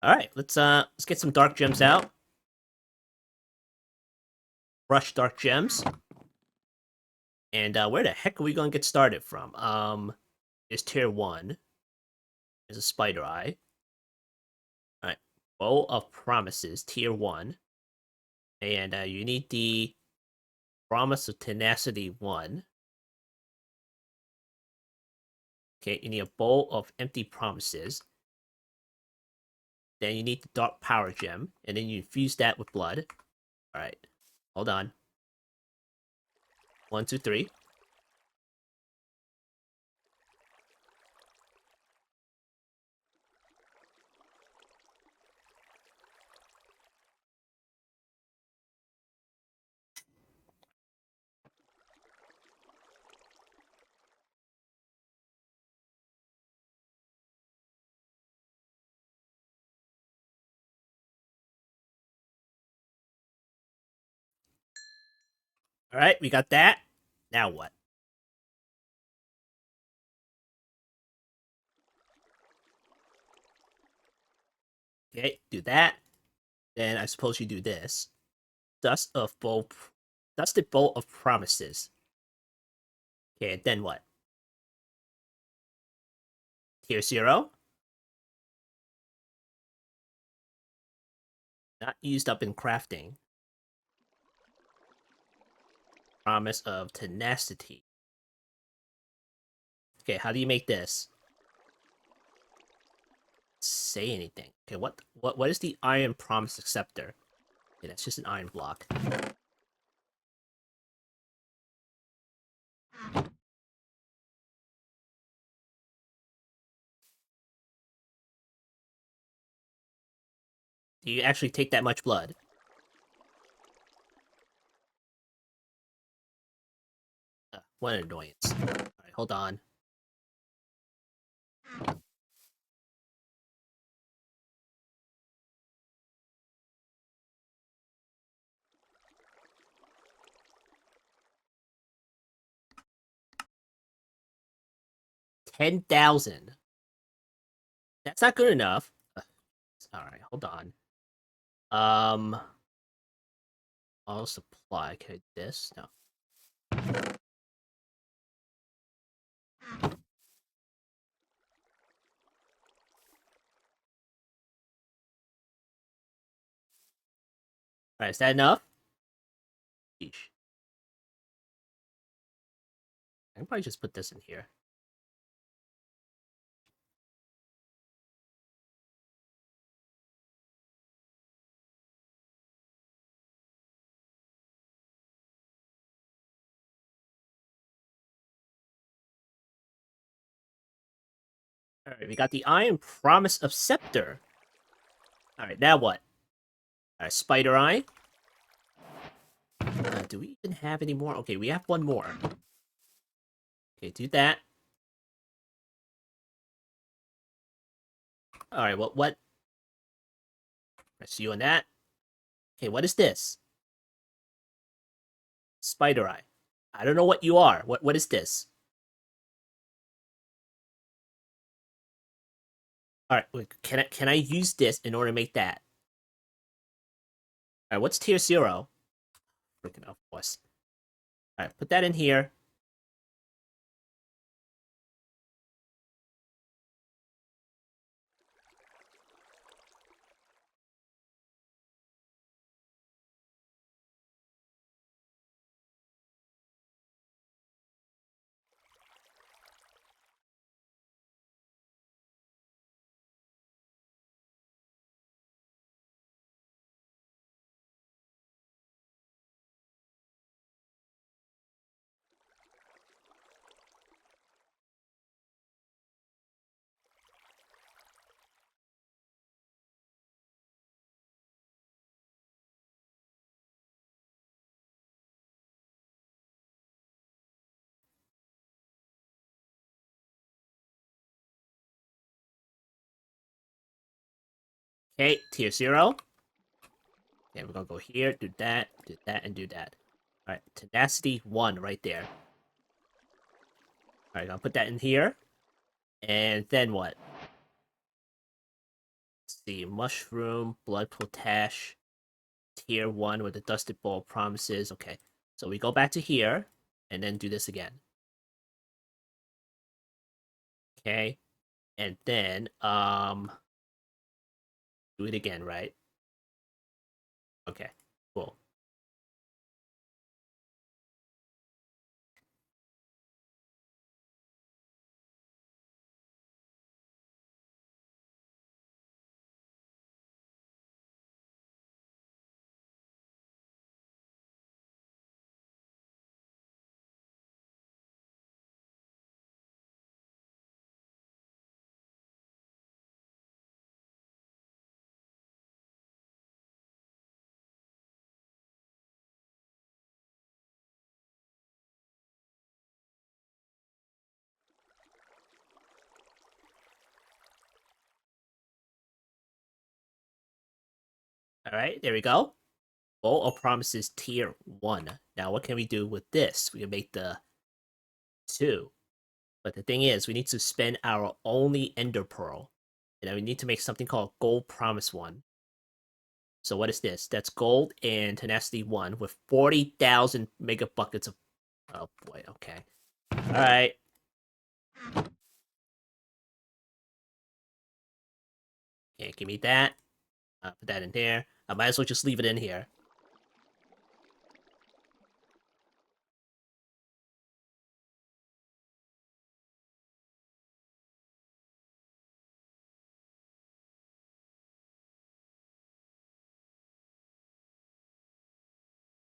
Alright, let's get some dark gems out. Brush dark gems. And where the heck are we gonna get started from? There's tier 1. There's a spider eye. Alright. Bow of Promises, tier 1. And you need the Promise of Tenacity 1. Okay, you need a Bowl of Empty Promises. Then you need the Dark Power Gem, and then you infuse that with blood. Alright, hold on. 1, 2, 3. Alright, we got that. Now what? Okay, do that. Then I suppose you do this. Dusted Bowl of Promises. Okay, then what? Tier 0. Not used up in crafting. Promise of Tenacity. Okay, how do you make this? Say anything. Okay, what is the Iron Promise Acceptor? Okay, that's just an iron block. Do you actually take that much blood? What an annoyance. Alright, hold on. $10,000. That's not good enough. Alright, hold on. All supply. Can I do this? No. Alright, is that enough? Sheesh. I can probably just put this in here. Alright, we got the Iron Promise of Scepter. Alright, now what? Alright, Spider Eye. Do we even have any more? Okay, we have one more. Okay, do that. Alright, what? I see you on that. Okay, what is this? Spider Eye. I don't know what you are. What is this? Alright, can I use this in order to make that? Alright, what's tier 0? Freaking of course. Alright, put that in here. Okay, tier 0. Okay, we're gonna go here, do that, and do that. Alright, Tenacity 1 right there. Alright, I'll put that in here. And then what? see, mushroom, blood potash, tier 1 with the dusted ball promises. Okay, so we go back to here and then do this again. Okay, and then do it again, right? Okay, cool. All right, there we go. Bowl of Promises tier 1. Now, what can we do with this? We can make the 2. But the thing is, we need to spend our only Ender Pearl. And then we need to make something called Gold Promise 1. So what is this? That's gold and tenacity 1 with 40,000 mega buckets of... Oh boy, okay. Alright. Okay, give me that. Put that in there. I might as well just leave it in here.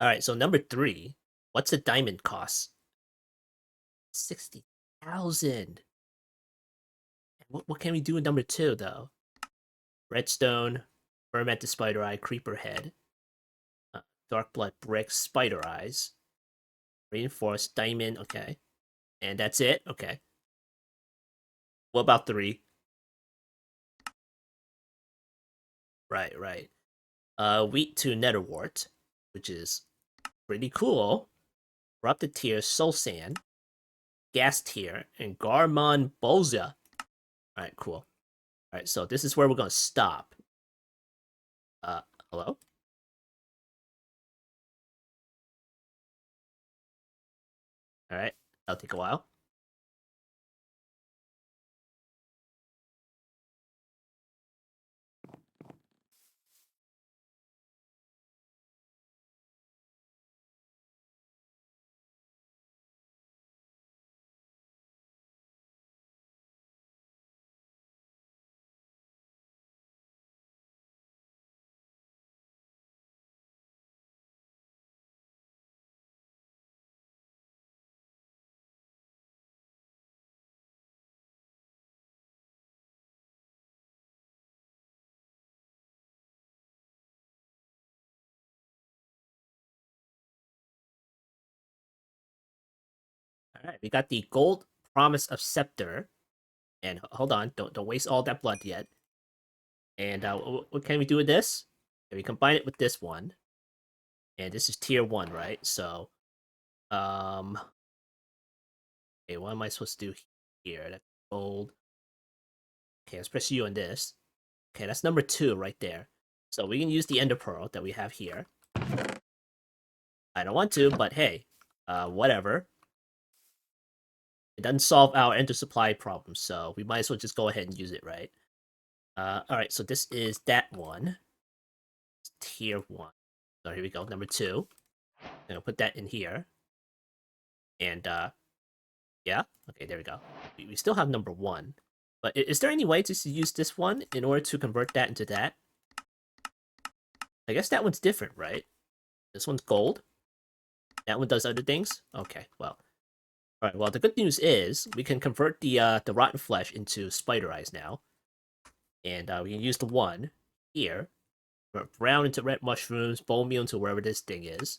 Alright, so number 3. What's a diamond cost? 60,000. What can we do in number 2, though? Redstone, fermented spider eye, creeper head, dark blood brick, spider eyes, reinforced diamond. Okay, and that's it. Okay. What about 3? Right, right. Wheat to netherwort, which is pretty cool. Corrupted tier, soul sand, gas tier, and Garmon Bolza. All right, cool. All right, so this is where we're gonna stop. Hello? All right, that'll take a while. All right, we got the gold promise of scepter. And hold on, don't waste all that blood yet. And what can we do with this? Can we combine it with this one? And this is tier 1, right? So, okay, what am I supposed to do here? That's gold. Okay, let's press U on this. Okay, that's number 2 right there. So we can use the ender pearl that we have here. I don't want to, but hey, whatever. It doesn't solve our ender supply problem, so we might as well just go ahead and use it, right? Alright, so this is that one. It's tier 1. So here we go, number 2. I'm gonna put that in here. And, yeah? Okay, there we go. We still have number 1. But is there any way to use this one in order to convert that into that? I guess that one's different, right? This one's gold. That one does other things? Okay, well. Alright, well, the good news is we can convert the rotten flesh into spider eyes now. And we can use the one here. Brown into red mushrooms, bone meal into wherever this thing is.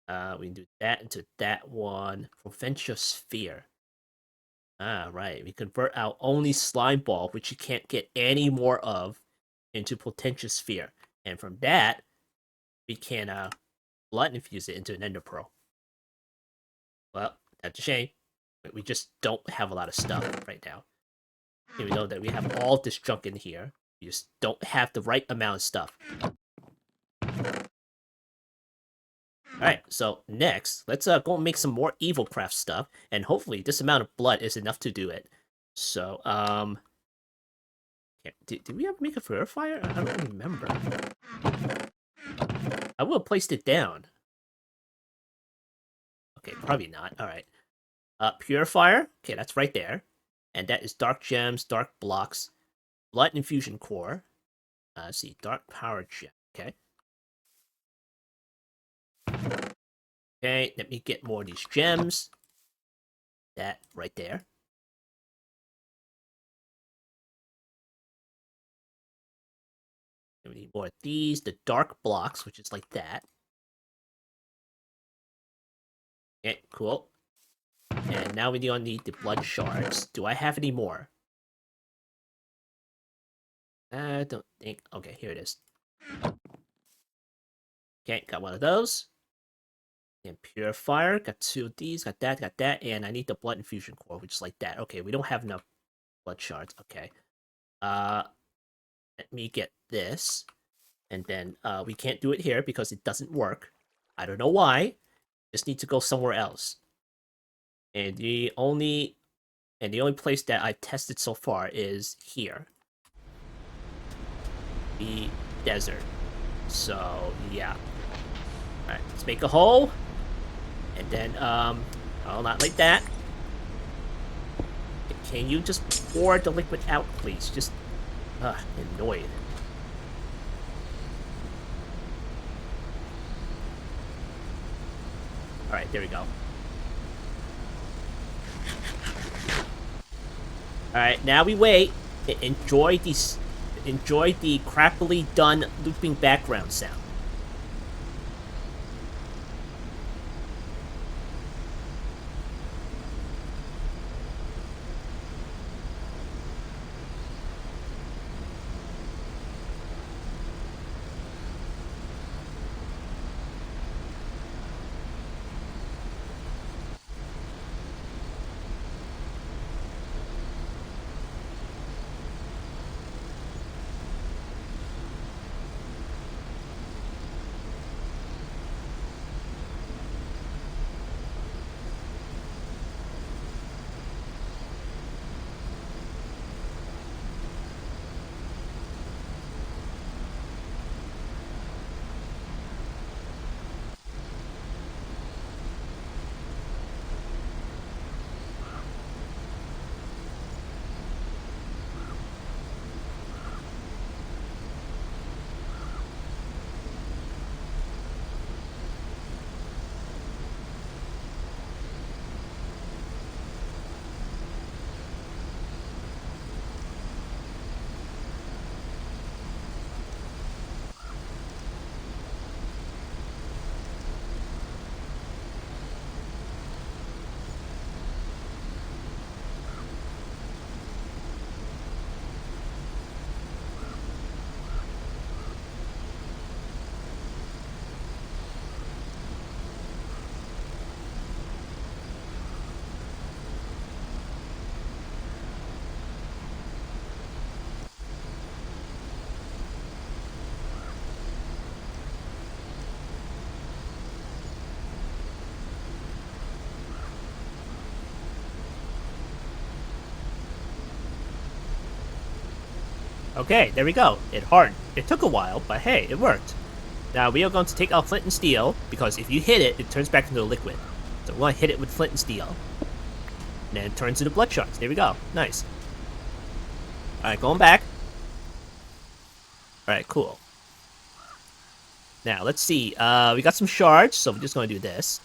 We can do that into that one. Provincial sphere. Ah, right. We convert our only slime ball, which you can't get any more of, into potential sphere. And from that, we can blood infuse it into an ender pearl. Well, that's a shame. But we just don't have a lot of stuff right now. Here we know that we have all this junk in here. You just don't have the right amount of stuff. Alright, so next, let's go and make some more Evilcraft stuff, and hopefully this amount of blood is enough to do it. So, did we ever make a purifier? I don't remember. I will have placed it down. Okay, probably not. Alright. Purifier. Okay, that's right there. And that is dark gems, dark blocks, blood infusion core. Let's see, dark power gem. Okay. Okay, let me get more of these gems. That right there. We need more of these, the dark blocks, which is like that. Okay, cool. And now we don't need the blood shards. Do I have any more? I don't think. Okay, here it is. Okay, got one of those. And purifier, got 2 of these, got that, and I need the blood infusion core, which is like that. Okay, we don't have enough blood shards. Okay. Let me get this. And then we can't do it here because it doesn't work. I don't know why. Just need to go somewhere else. And the only place that I've tested so far is here. The desert. So yeah. Alright, let's make a hole. And then oh, not like that. Can you just pour the liquid out, please? Just annoyed. Alright, there we go. Alright, now we wait. Enjoy the crappily done looping background sound. Okay, there we go. It hardened. It took a while, but hey, it worked. Now we are going to take out flint and steel, because if you hit it, it turns back into a liquid. So we're going to hit it with flint and steel. And then it turns into blood shards. There we go. Nice. Alright, going back. Alright, cool. Now, let's see. We got some shards, so we're just going to do this.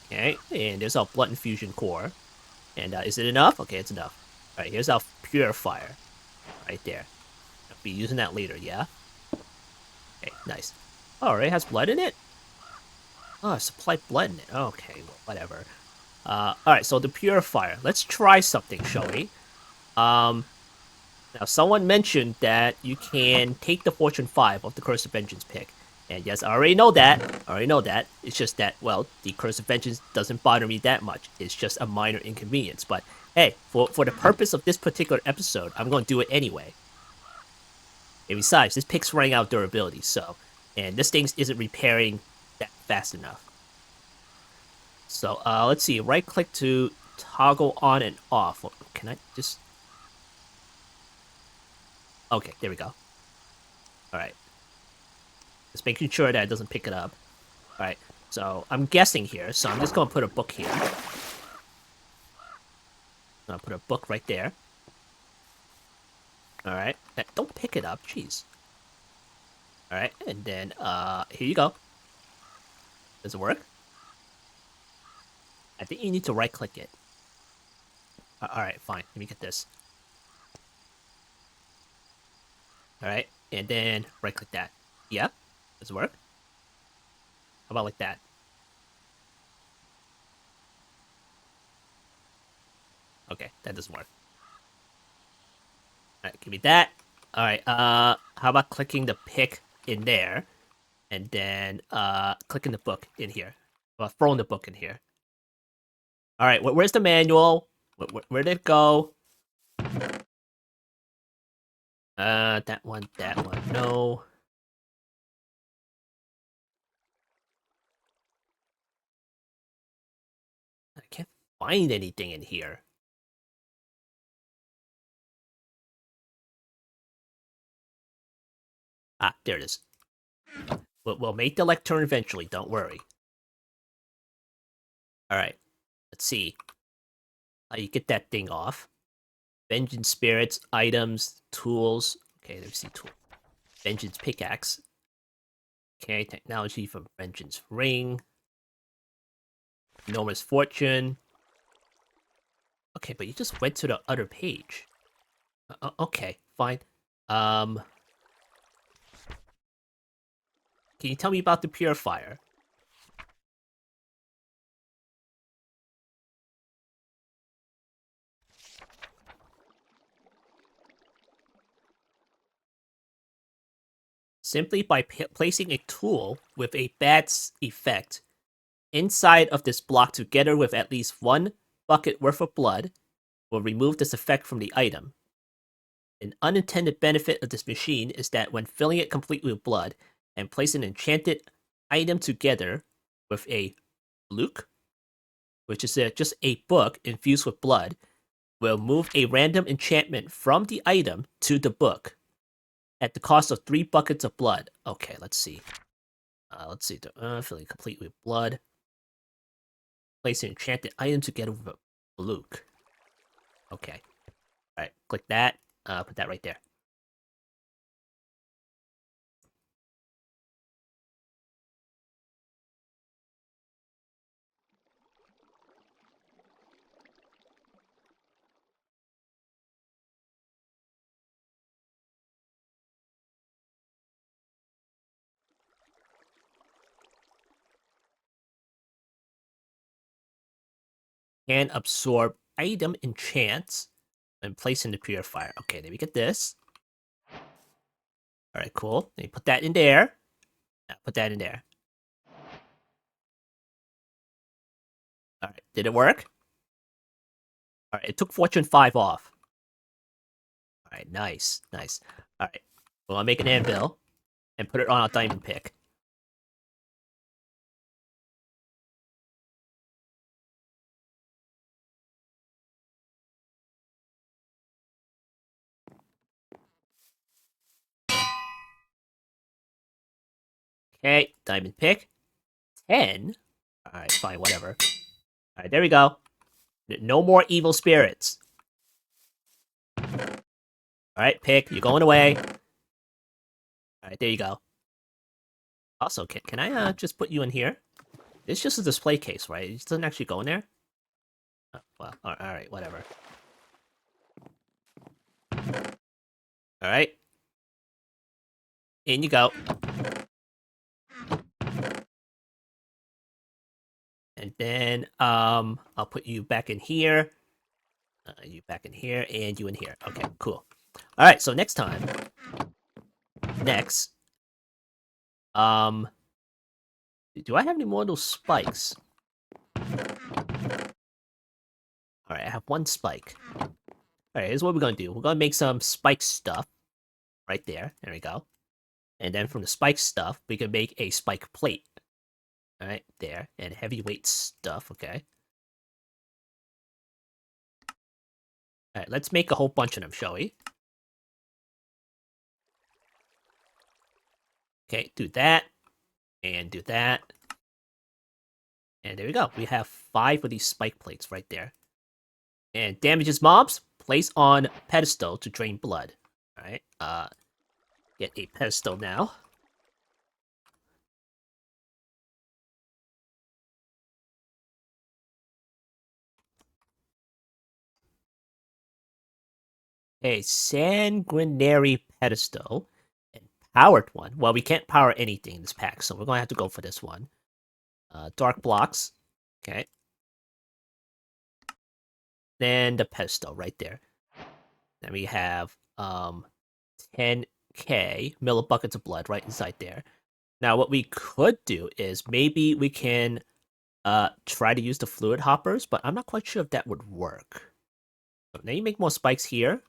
Okay, and there's our blood infusion core. And is it enough? Okay, it's enough. Alright, here's our purifier. Right there. I'll be using that later, yeah? Okay, nice. Oh, it already has blood in it? Oh, supply blood in it. Okay, well, whatever. Alright, so the purifier. Let's try something, shall we? Now, someone mentioned that you can take the Fortune 5 of the Curse of Vengeance pick. And yes, I already know that. It's just that, well, the Curse of Vengeance doesn't bother me that much. It's just a minor inconvenience. But hey, for the purpose of this particular episode, I'm going to do it anyway. And besides, this pick's running out of durability, so... And this thing isn't repairing that fast enough. So, let's see. Right-click to toggle on and off. Can I just... Okay, there we go. Alright. Just making sure that it doesn't pick it up. Alright, so I'm guessing here, so I'm just going to put a book here. I'll put a book right there. Alright, don't pick it up, jeez. Alright, and then, here you go. Does it work? I think you need to right-click it. Alright, fine. Let me get this. Alright, and then right-click that. Yeah? Does it work? How about like that? Okay, that doesn't work. Alright, give me that. Alright, how about clicking the pick in there? And then, clicking the book in here. Well, throwing the book in here. Alright, where's the manual? Where did it go? That one, no. I can't find anything in here. Ah, there it is. We'll make the lectern eventually, don't worry. Alright, let's see. How you get that thing off. Vengeance spirits, items, tools. Okay, let me see tool. Vengeance pickaxe. Okay, technology from Vengeance ring. Enormous fortune. Okay, but you just went to the other page. Okay, fine. Can you tell me about the purifier? Simply by placing a tool with a bad effect inside of this block together with at least one bucket worth of blood will remove this effect from the item. An unintended benefit of this machine is that when filling it completely with blood and placing an enchanted item together with a luke, which is just a book infused with blood, will move a random enchantment from the item to the book at the cost of 3 buckets of blood. Okay, let's see. Filling complete with blood. Place an enchanted item together with a luke. Okay. Alright, click that. Put that right there. Can absorb item enchants and place in the purifier. Okay, then we get this. Alright, cool. Then you put that in there. Put that in there. Alright, did it work? Alright, it took Fortune 5 off. Alright, nice, nice. Alright, well, I'll make an anvil and put it on a diamond pick. Okay, diamond pick. 10. Alright, fine, whatever. Alright, there we go. No more evil spirits. Alright, pick. You're going away. Alright, there you go. Also, can I just put you in here? It's just a display case, right? It doesn't actually go in there? Oh, well, alright, whatever. Alright. In you go. And then, I'll put you back in here. You back in here, and you in here. Okay, cool. Alright, so next time. Next. Do I have any more of those spikes? Alright, I have one spike. Alright, here's what we're gonna do. We're gonna make some spike stuff. Right there. There we go. And then from the spike stuff, we can make a spike plate. Alright, there. And heavyweight stuff, okay. Alright, let's make a whole bunch of them, shall we? Okay, do that. And do that. And there we go. We have 5 of these spike plates right there. And damages mobs, place on pedestal to drain blood. Alright, get a pedestal now. A sanguinary pedestal. And powered one. Well, we can't power anything in this pack, so we're gonna have to go for this one. Dark blocks. Okay. Then the pedestal right there. Then we have 10k millibuckets of blood right inside there. Now what we could do is maybe we can try to use the fluid hoppers, but I'm not quite sure if that would work. So now you make more spikes here.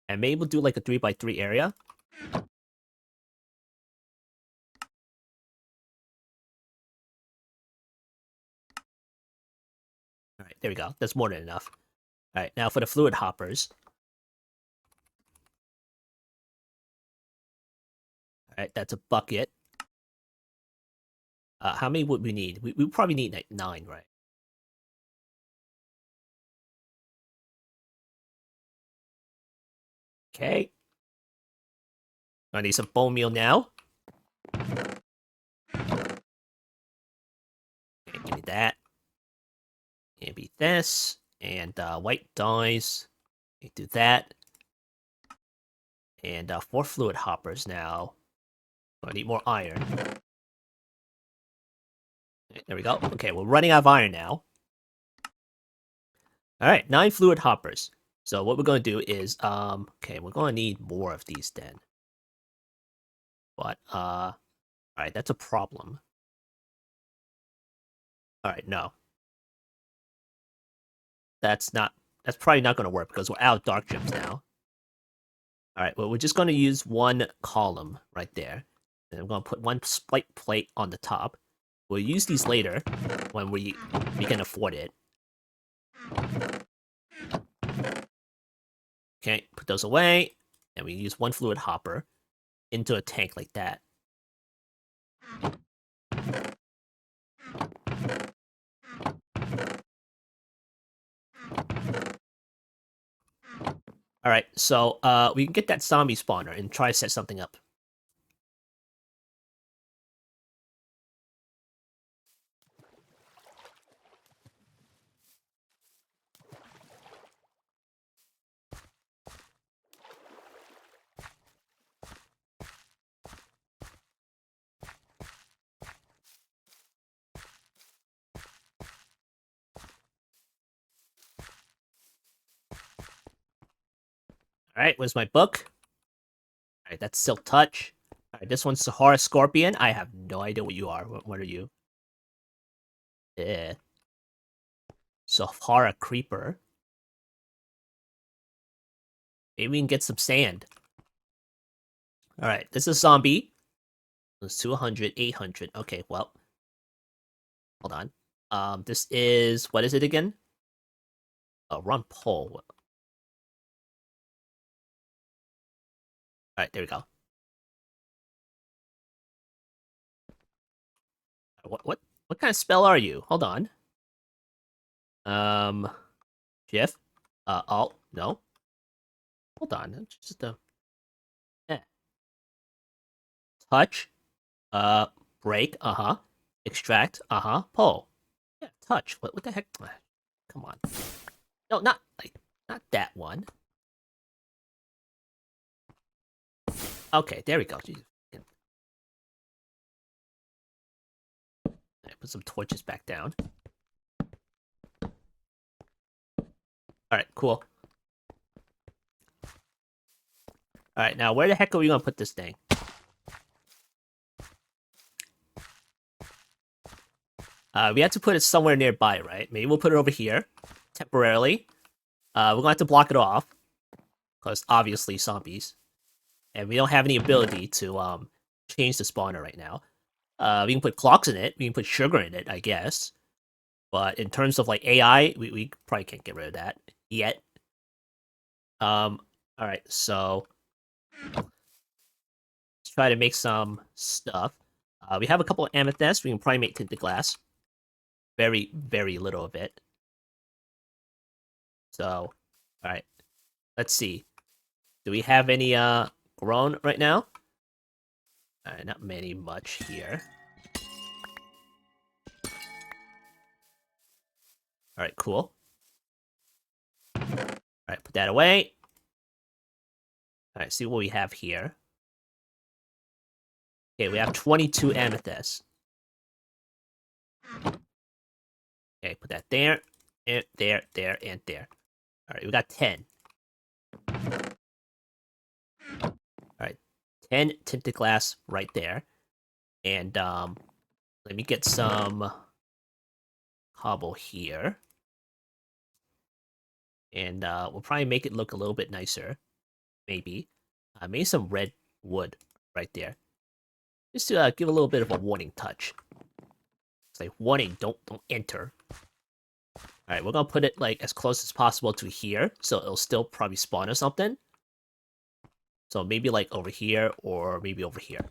And maybe we'll do like a 3x3 area. Alright, there we go. That's more than enough. Alright, now for the fluid hoppers. Alright, that's a bucket. How many would we need? We probably need like 9, right? Okay. I need some bone meal now. Okay, give me that. Maybe this. And white dyes. Okay, do that. And 4 fluid hoppers now. I need more iron. Okay, there we go. Okay, we're running out of iron now. Alright, 9 fluid hoppers. So what we're going to do is, okay, we're going to need more of these then. But, alright, that's a problem. Alright, no. That's probably not going to work because we're out of dark gems now. Alright, well, we're just going to use one column right there. And I'm going to put one spike plate on the top. We'll use these later when we can afford it. Okay, put those away. And we use one fluid hopper into a tank like that. Alright, so we can get that zombie spawner and try to set something up. Alright, where's my book? Alright, that's Silk Touch. Alright, this one's Sahara Scorpion. I have no idea what you are. What are you? Sahara Creeper. Maybe we can get some sand. Alright, this is zombie. It's 200, 800. Okay, well. Hold on. This is... What is it again? Run pole. Alright, there we go. What kind of spell are you? Hold on. Shift. Alt. No. Hold on. It's just a... Touch. Break. Uh-huh. Extract. Uh-huh. Pull. Yeah, touch. What the heck? Come on. No, not that one. Okay, there we go. Jeez. Put some torches back down. Alright, cool. Alright, now where the heck are we gonna put this thing? We have to put it somewhere nearby, right? Maybe we'll put it over here temporarily. We're gonna have to block it off because obviously zombies, and we don't have any ability to change the spawner right now. We can put clocks in it. We can put sugar in it, I guess. But in terms of like AI, we probably can't get rid of that yet. All right, so let's try to make some stuff. We have a couple of amethyst. We can probably make tinted glass. Very, very little of it. So, all right, let's see. Do we have any grown right now? All right, not many much here. All right, cool. All right, put that away. All right, see what we have here. Okay, we have 22 amethysts. Okay, put that there, and there, and there. All right, we got 10. All right, 10 tinted glass right there. And let me get some cobble here. And we'll probably make it look a little bit nicer. Maybe. Maybe some red wood right there. Just to give a little bit of a warning touch. It's like, warning, don't enter. Alright, we're gonna put it like as close as possible to here, so it'll still probably spawn or something. So maybe like over here, or maybe over here.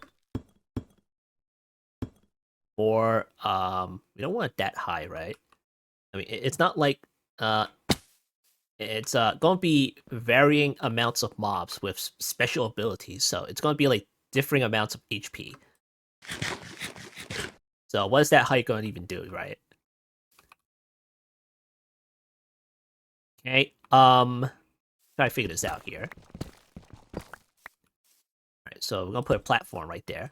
Or, we don't want it that high, right? I mean, it's not like, it's going to be varying amounts of mobs with special abilities, so it's going to be like differing amounts of HP. So what is that height going to even do, right? Okay, try to figure this out here. Alright, so we're going to put a platform right there.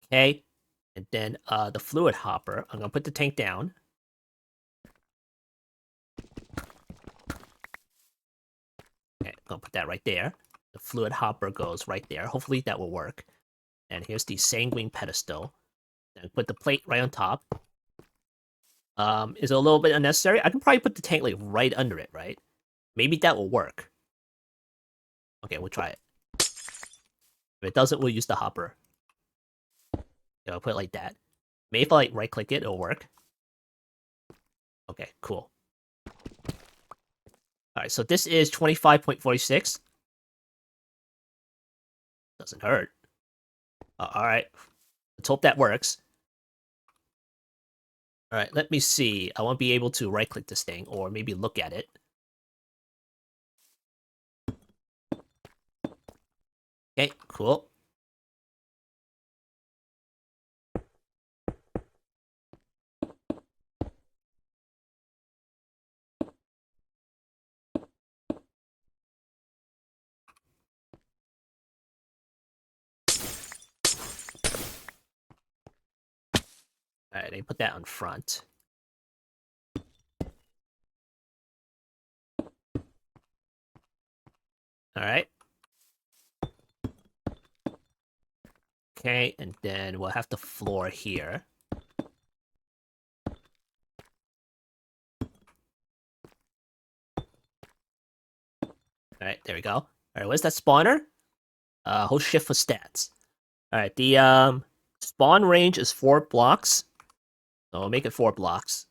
Okay, and then the fluid hopper, I'm going to put the tank down. Okay, I'm going to put that right there. The fluid hopper goes right there. Hopefully that will work. And here's the sanguine pedestal. Then put the plate right on top. Is it a little bit unnecessary? I can probably put the tank like right under it, right? Maybe that will work. Okay, we'll try it. If it doesn't, we'll use the hopper. Yeah, I'll put it like that. Maybe if I like right click it, it'll work. Okay, cool. Alright, so this is 25.46. Doesn't hurt. Alright. Let's hope that works. Alright, let me see. I won't be able to right click this thing, or maybe look at it. Okay, cool. Alright, I put that on front. Alright. Okay, and then we'll have the floor here. Alright, there we go. Alright, where's that spawner? Hold shift for stats. Alright, the spawn range is 4 blocks. So we'll make it 4 blocks.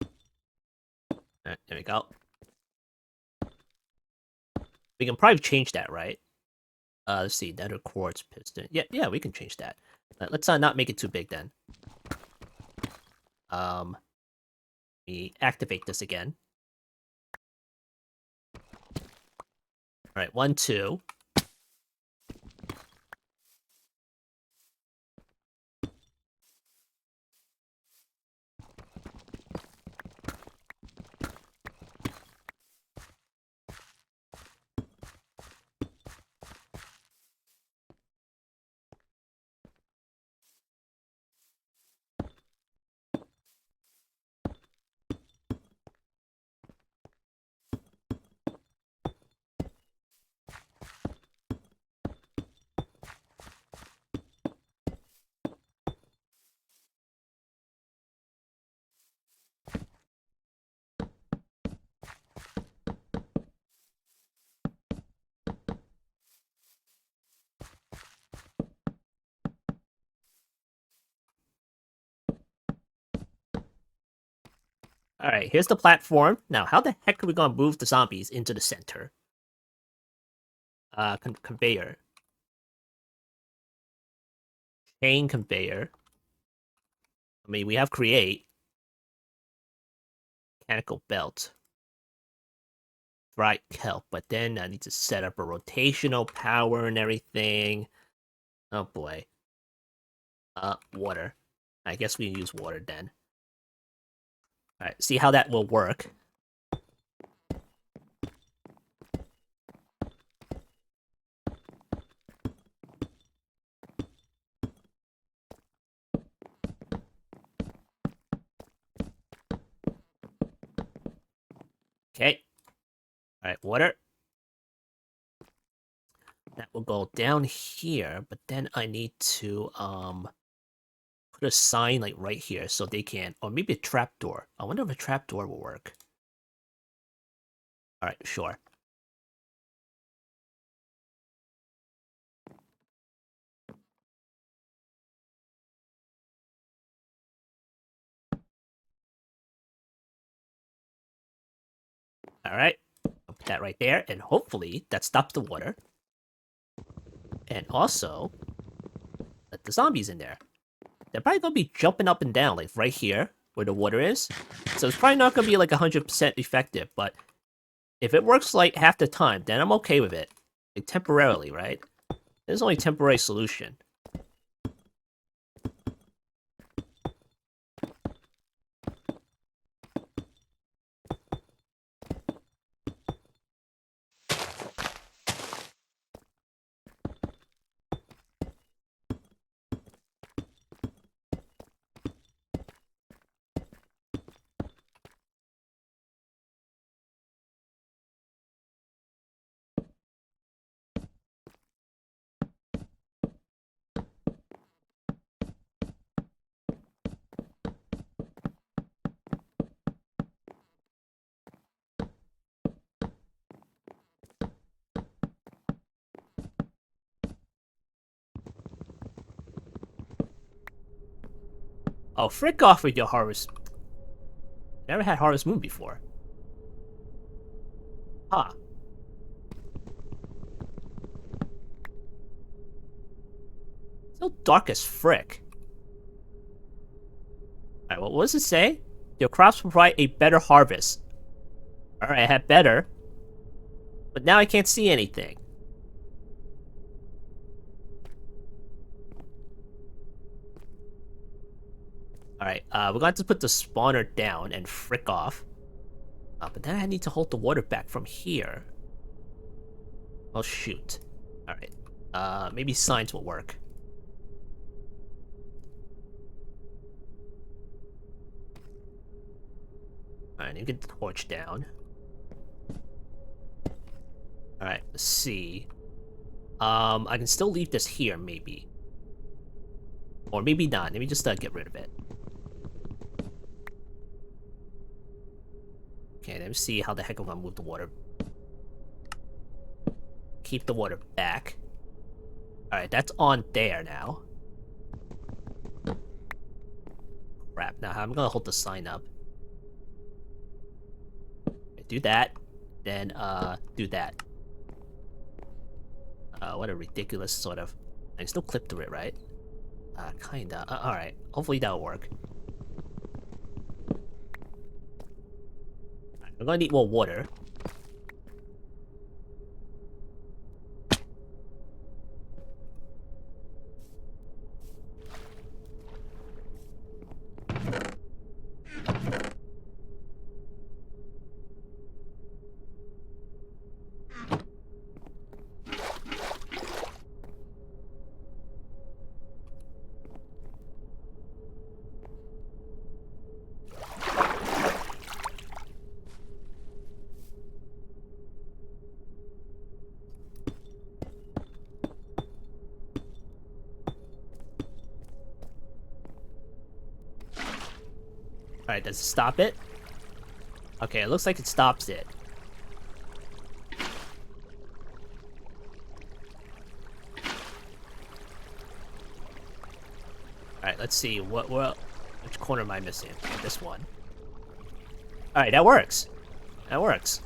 Alright, there we go. We can probably change that, right? Let's see, nether quartz piston. Yeah, we can change that. Let's not make it too big then. We activate this again. Alright, 1, 2. Alright, here's the platform. Now, how the heck are we gonna move the zombies into the center? Conveyor. Chain conveyor. I mean, we have create. Mechanical belt. Right kelp, but then I need to set up a rotational power and everything. Oh boy. Water. I guess we can use water then. Alright, see how that will work. Okay. Alright, water. That will go down here, but then I need to, put a sign, like, right here so they can... Or maybe a trapdoor. I wonder if a trapdoor will work. Alright, sure. Alright. I'll put that right there, and hopefully that stops the water. And also, let the zombies in there. They're probably gonna be jumping up and down, like right here, where the water is. So it's probably not gonna be like 100% effective, but if it works like half the time, then I'm okay with it. Like temporarily, right? There's only a temporary solution. Oh, frick off with your Harvest. Never had Harvest Moon before. Huh. So dark as frick. Alright, well, what does it say? Your crops provide a better harvest. Alright, I had better. But now I can't see anything. Alright, we're going to put the spawner down and frick off. But then I need to hold the water back from here. Oh, shoot. Alright. Maybe signs will work. Alright, you get the torch down. Alright, let's see. I can still leave this here, maybe. Or maybe not. Let me just get rid of it. Okay, let me see how the heck I'm gonna move the water. Keep the water back. Alright, that's on there now. Crap, now I'm gonna hold the sign up. Do that. Then, do that. What a ridiculous sort of... I can still clip through it, right? Kinda. Alright. Hopefully that'll work. I'm gonna need more water. Alright, does it stop it? Okay, it looks like it stops it. Alright, let's see. Which corner am I missing? This one. Alright, that works. That works.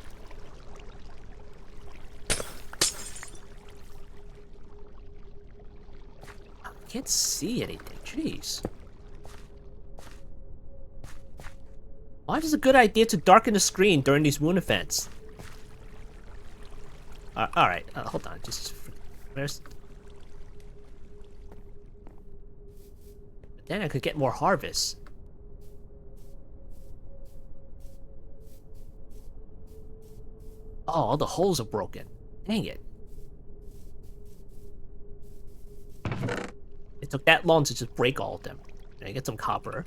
I can't see anything. Jeez. Why is it a good idea to darken the screen during these moon events? Alright, hold on. Just... Where's... Then I could get more harvests. Oh, all the holes are broken. Dang it. It took that long to just break all of them. Can I get some copper?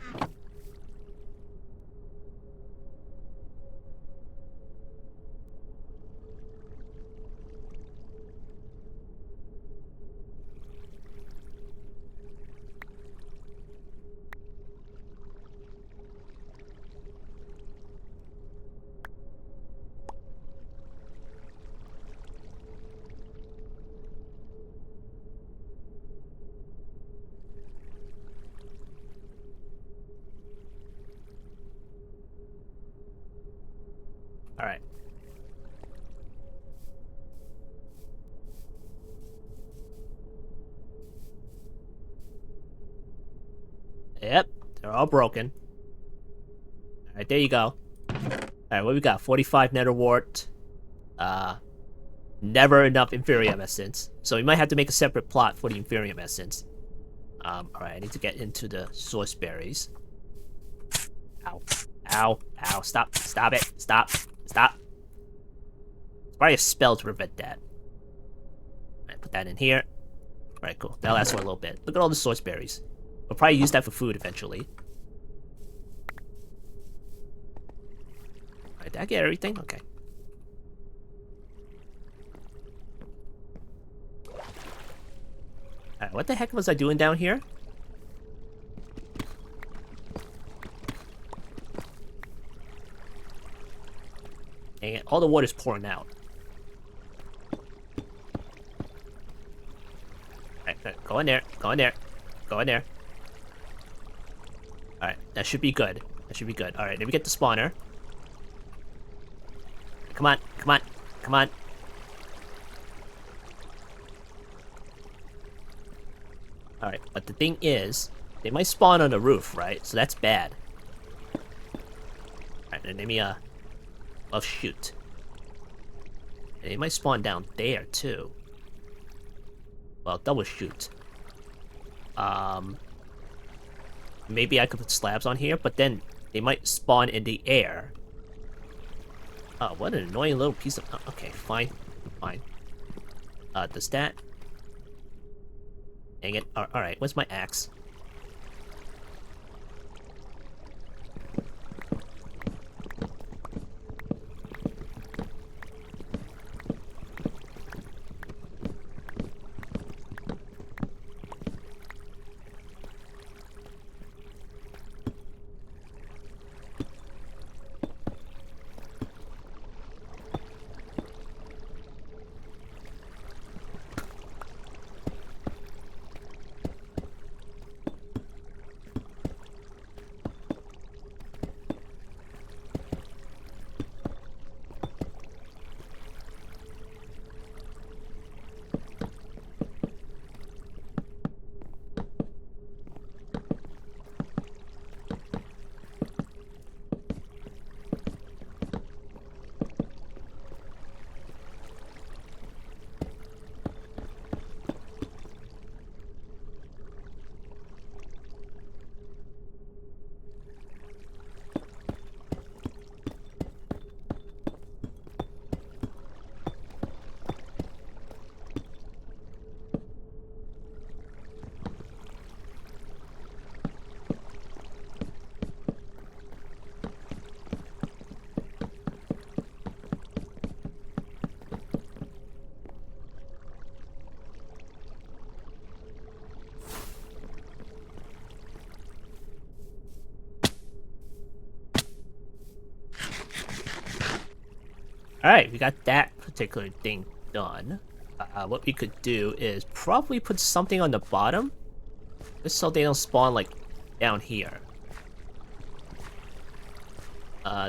Alright. Yep, they're all broken. Alright, there you go. Alright, what we got? 45 nether wart. Never enough Inferium Essence. So we might have to make a separate plot for the Inferium Essence. Alright, I need to get into the source berries. Ow. Ow. Ow. Stop. Stop it. Stop. Stop. It's probably a spell to prevent that. Alright, put that in here. Alright, cool. That'll last for a little bit. Look at all the source berries. We'll probably use that for food eventually. Alright, did I get everything? Okay. Alright, what the heck was I doing down here? Dang it, all the water's pouring out. Alright, go in there, go in there, go in there. Alright, that should be good. That should be good. Alright, then we get the spawner. Come on, come on, come on. Alright, but the thing is, they might spawn on the roof, right? So that's bad. Alright, then let me, oh, shoot. And they might spawn down there, too. Well, double shoot. Maybe I could put slabs on here, but then they might spawn in the air. Oh, what an annoying little piece of... Oh, okay, fine. Fine. Does that... Dang it. Alright, what's my axe? Alright, we got that particular thing done. What we could do is probably put something on the bottom, just so they don't spawn, like, down here.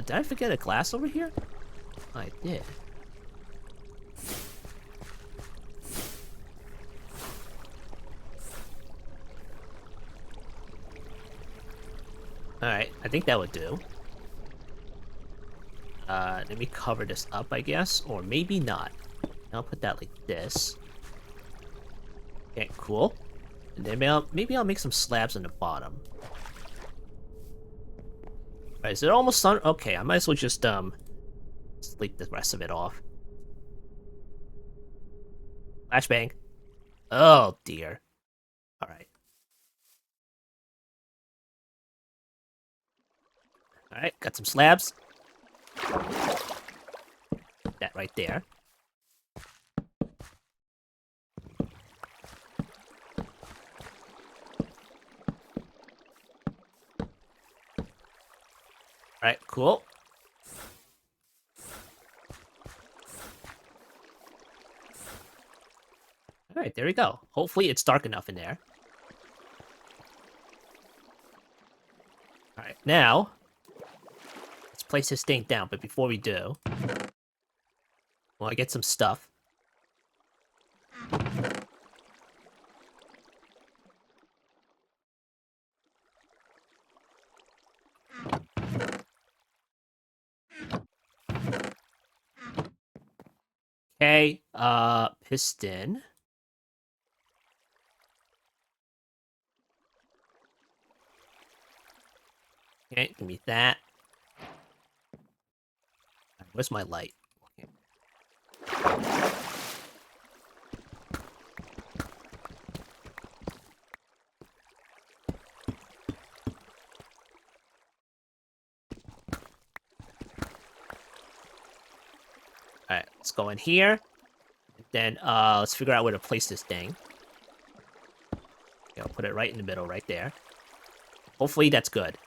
Did I forget a glass over here? I did. Alright, I think that would do. Let me cover this up, I guess. Or maybe not. I'll put that like this. Okay, cool. And then maybe I'll make some slabs on the bottom. Alright, is it almost done? Okay, I might as well just, sleep the rest of it off. Flashbang. Oh, dear. Alright. Alright, got some slabs. That right there. Alright, cool. Alright, there we go. Hopefully it's dark enough in there. Alright, now... let's place this thing down, but before we do... well, I get some stuff. Okay, piston. Okay, give me that. Where's my light? Okay. Alright, let's go in here. Then, let's figure out where to place this thing. Okay, I'll put it right in the middle, right there. Hopefully that's good.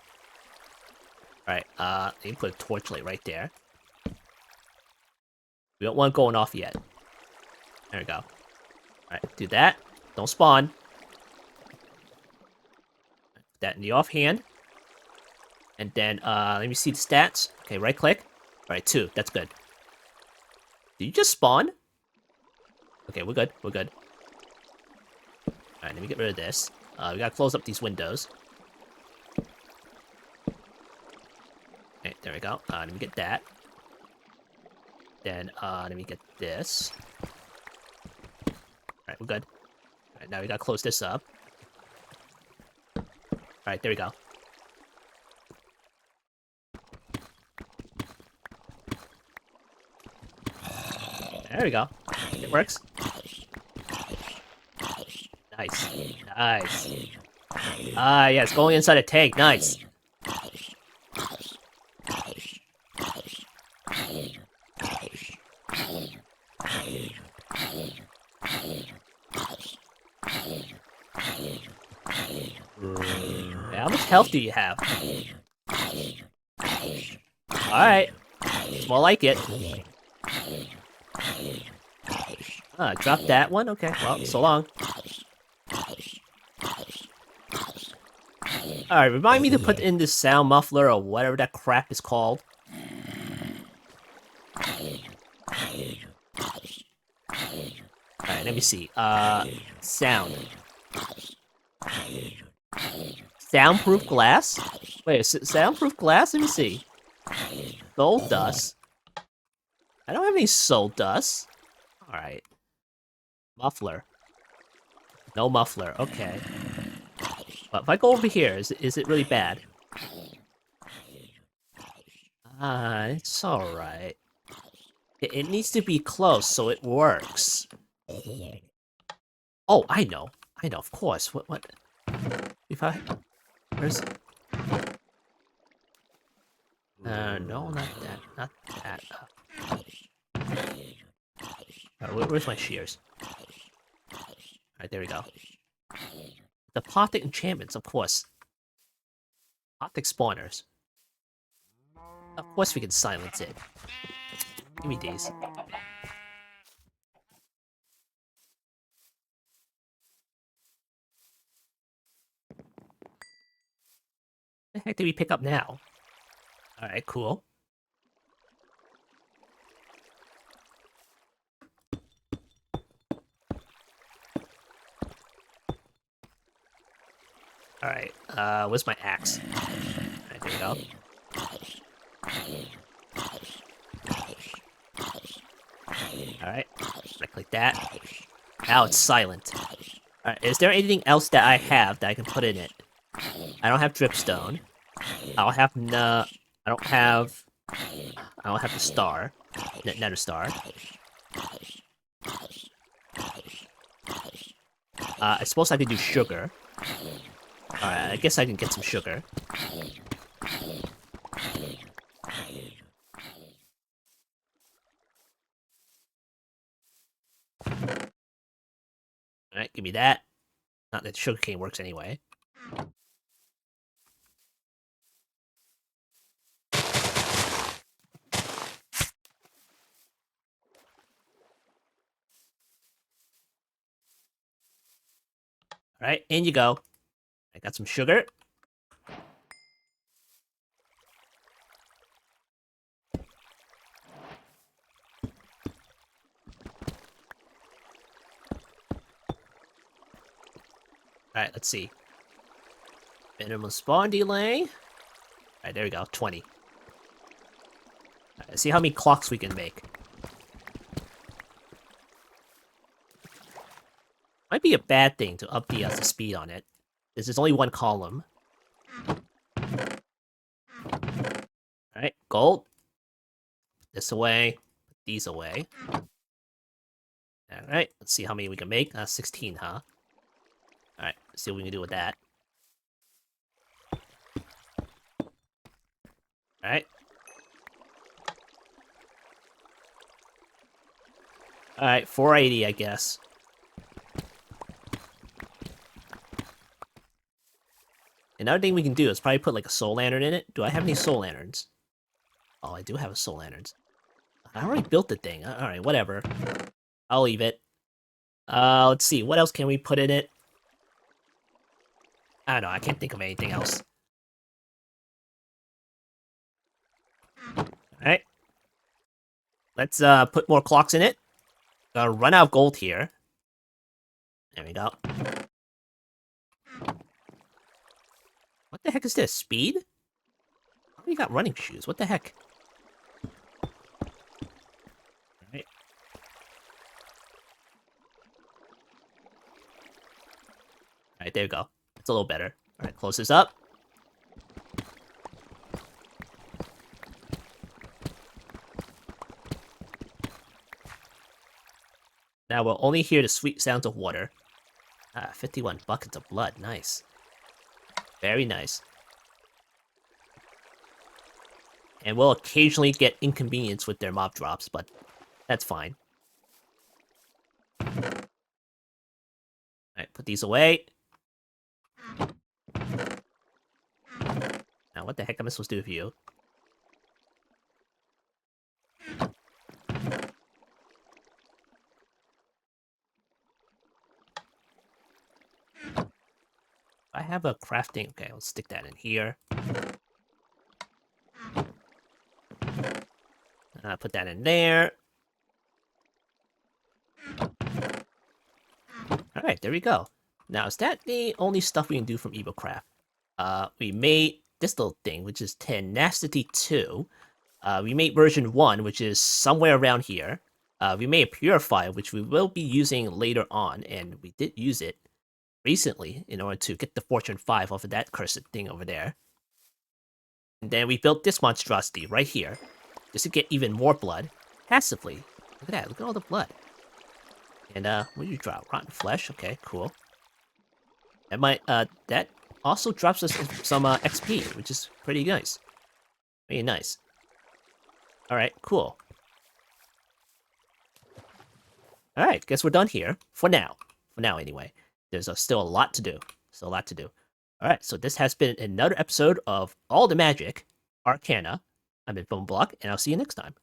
Alright, let me put a torchlight right there. We don't want it going off yet. There we go. Alright, do that. Don't spawn. Put that in the offhand. And then, let me see the stats. Okay, right click. Alright, 2. That's good. Did you just spawn? Okay, we're good. We're good. Alright, let me get rid of this. We gotta close up these windows. Okay, there we go. Let me get that. Then, let me get this. Alright, we're good. Alright, now we gotta close this up. Alright, there we go. There we go. It works. Nice. Nice. Ah, yeah, it's going inside a tank. Nice. How much health do you have? Alright. More like it. Ah, drop that one? Okay, well, so long. Alright, remind me to put in this sound muffler or whatever that crap is called. Alright, let me see. Sound. Soundproof glass? Wait, soundproof glass? Let me see. Soul dust. I don't have any soul dust. Alright. Muffler. No muffler, okay. But if I go over here, is it really bad? Ah, it's alright. It needs to be close so it works. Oh, I know. I know, of course. What? If I... where's... no, not that. Not that. Where's my shears? Alright, there we go. The Pothic enchantments, of course. Pothic spawners. Of course we can silence it. Give me these. The heck did we pick up now? Alright, cool. Alright, where's my axe? Alright, there we go. Alright, like that. Now it's silent. Alright, is there anything else that I have that I can put in it? I don't have dripstone. I don't have I don't have the star. Nether star. I suppose I could do sugar. Alright, I guess I can get some sugar. Alright, give me that. Not that sugarcane works anyway. Alright, in you go. I got some sugar. Alright, let's see. Minimum spawn delay. Alright, there we go, 20. Alright, let's see how many clocks we can make. Might be a bad thing to up the speed on it. Because there's only one column. Alright, gold. This away. Put these away. Alright, let's see how many we can make. 16, huh? Alright, let's see what we can do with that. Alright. Alright, 480, I guess. Another thing we can do is probably put like a soul lantern in it. Do I have any soul lanterns? Oh, I do have a soul lanterns. I already built the thing. Alright, whatever. I'll leave it. Let's see. What else can we put in it? I don't know. I can't think of anything else. Alright. Let's put more clocks in it. Gonna run out of gold here. There we go. What the heck is this? Speed? I already got running shoes. What the heck? Alright. Alright, there we go. It's a little better. Alright, close this up. Now we'll only hear the sweet sounds of water. 51 buckets of blood. Nice. Very nice. And we'll occasionally get inconvenience with their mob drops, but that's fine. Alright, put these away. Now, what the heck am I supposed to do with you? I have a crafting. Okay, I'll stick that in here. Put that in there. Alright, there we go. Now, is that the only stuff we can do from Evilcraft? We made this little thing, which is Tenacity 2. We made version 1, which is somewhere around here. We made a Purifier, which we will be using later on, and we did use it recently in order to get the Fortune 5 off of that cursed thing over there. And then we built this monstrosity right here, just to get even more blood, passively. Look at that, look at all the blood. And, what do you drop? Rotten flesh? Okay, cool. That might, that also drops us some, XP, which is pretty nice. Very nice. Alright, cool. Alright, guess we're done here. For now. For now, anyway. There's still a lot to do. Still a lot to do. Alright, so this has been another episode of All the Magic, Arcana. I'm Block, and I'll see you next time.